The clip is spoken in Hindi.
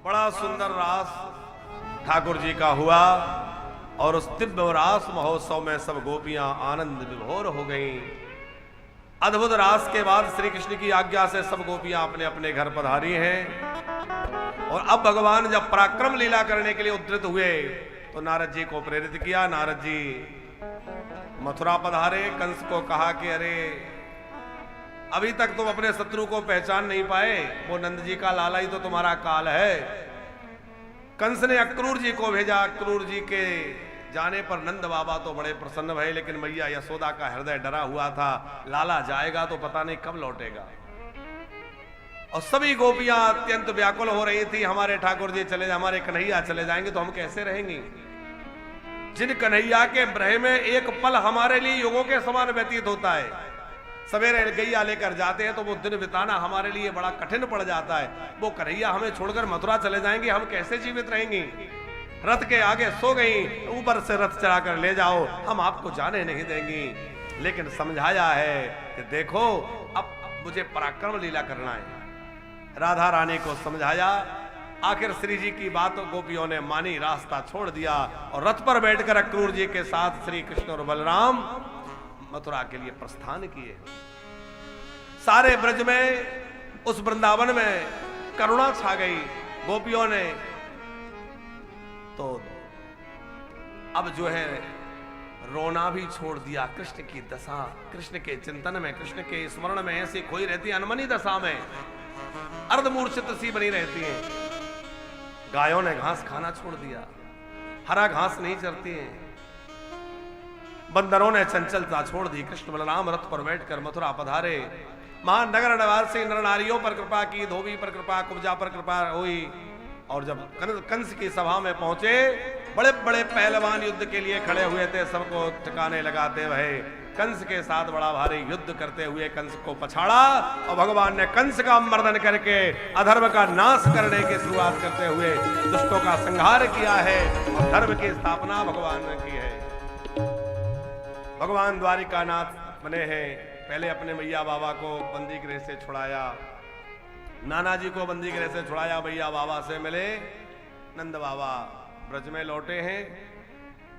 बड़ा सुंदर रास ठाकुर जी का हुआ और उस दिव्य रास महोत्सव में सब गोपियां आनंद विभोर हो गईं। अद्भुत रास के बाद श्री कृष्ण की आज्ञा से सब गोपियां अपने अपने घर पधारी हैं। और अब भगवान जब पराक्रम लीला करने के लिए उद्धृत हुए तो नारद जी को प्रेरित किया। नारद जी मथुरा पधारे, कंस को कहा कि अरे अभी तक तुम अपने शत्रु को पहचान नहीं पाए, वो नंद जी का लाला ही तो तुम्हारा काल है। कंस ने अक्रूर जी को भेजा। अक्रूर जी के जाने पर नंद बाबा तो बड़े प्रसन्न भये, लेकिन मैया यशोदा का हृदय डरा हुआ था, लाला जाएगा तो पता नहीं कब लौटेगा। और सभी गोपियां अत्यंत व्याकुल हो रही थी, हमारे ठाकुर जी चले, हमारे कन्हैया चले जाएंगे तो हम कैसे रहेंगे। जिन कन्हैया के ब्रह में एक पल हमारे लिए युगों के समान व्यतीत होता है। सवेरे गैया लेकर जाते हैं तो वो दिन बिताना हमारे लिए बड़ा कठिन पड़ जाता है। वो कन्हैया हमें छोड़कर मथुरा चले जाएंगे, हम कैसे जीवित रहेंगे। रथ के आगे सो गई, ऊपर से रथ चढ़ाकर ले जाओ, हम आपको जाने नहीं देंगी। लेकिन समझाया है कि देखो अब मुझे पराक्रम लीला करना है। राधा रानी को समझाया। आखिर श्री जी की बात गोपियों ने मानी, रास्ता छोड़ दिया और रथ पर बैठकर अक्रूर जी के साथ श्री कृष्ण और बलराम मथुरा के लिए प्रस्थान किए। सारे ब्रज में, उस वृंदावन में करुणा छा गई। गोपियों ने तो अब जो है रोना भी छोड़ दिया। कृष्ण की दशा, कृष्ण के चिंतन में, कृष्ण के स्मरण में ऐसी खोई रहती है, अनमनी दशा में अर्धमूर्छित सी बनी रहती है। गायों ने घास खाना छोड़ दिया, हरा घास नहीं चरती है। बंदरों ने चंचलता छोड़ दी। कृष्ण बलराम रथ पर बैठकर मथुरा पधारे। महानगर निवासी नर नारियों पर कृपा की, धोबी पर कृपा, कुब्जा पर कृपा हुई। और जब कंस की सभा में पहुंचे, बड़े बड़े पहलवान युद्ध के लिए खड़े हुए थे, सबको ठिकाने लगाते हुए कंस के साथ बड़ा भारी युद्ध करते हुए कंस को पछाड़ा। और भगवान ने कंस का मर्दन करके अधर्म का नाश करने की शुरुआत करते हुए दुष्टों का संहार किया है और धर्म की स्थापना भगवान ने की है। भगवान द्वारिकानाथ बने हैं। पहले अपने मैया बाबा को बंदी गृह से छुड़ाया, नाना जी को बंदी गृह से छुड़ाया, मैया बाबा से मिले। नंद बाबा ब्रज में लौटे हैं।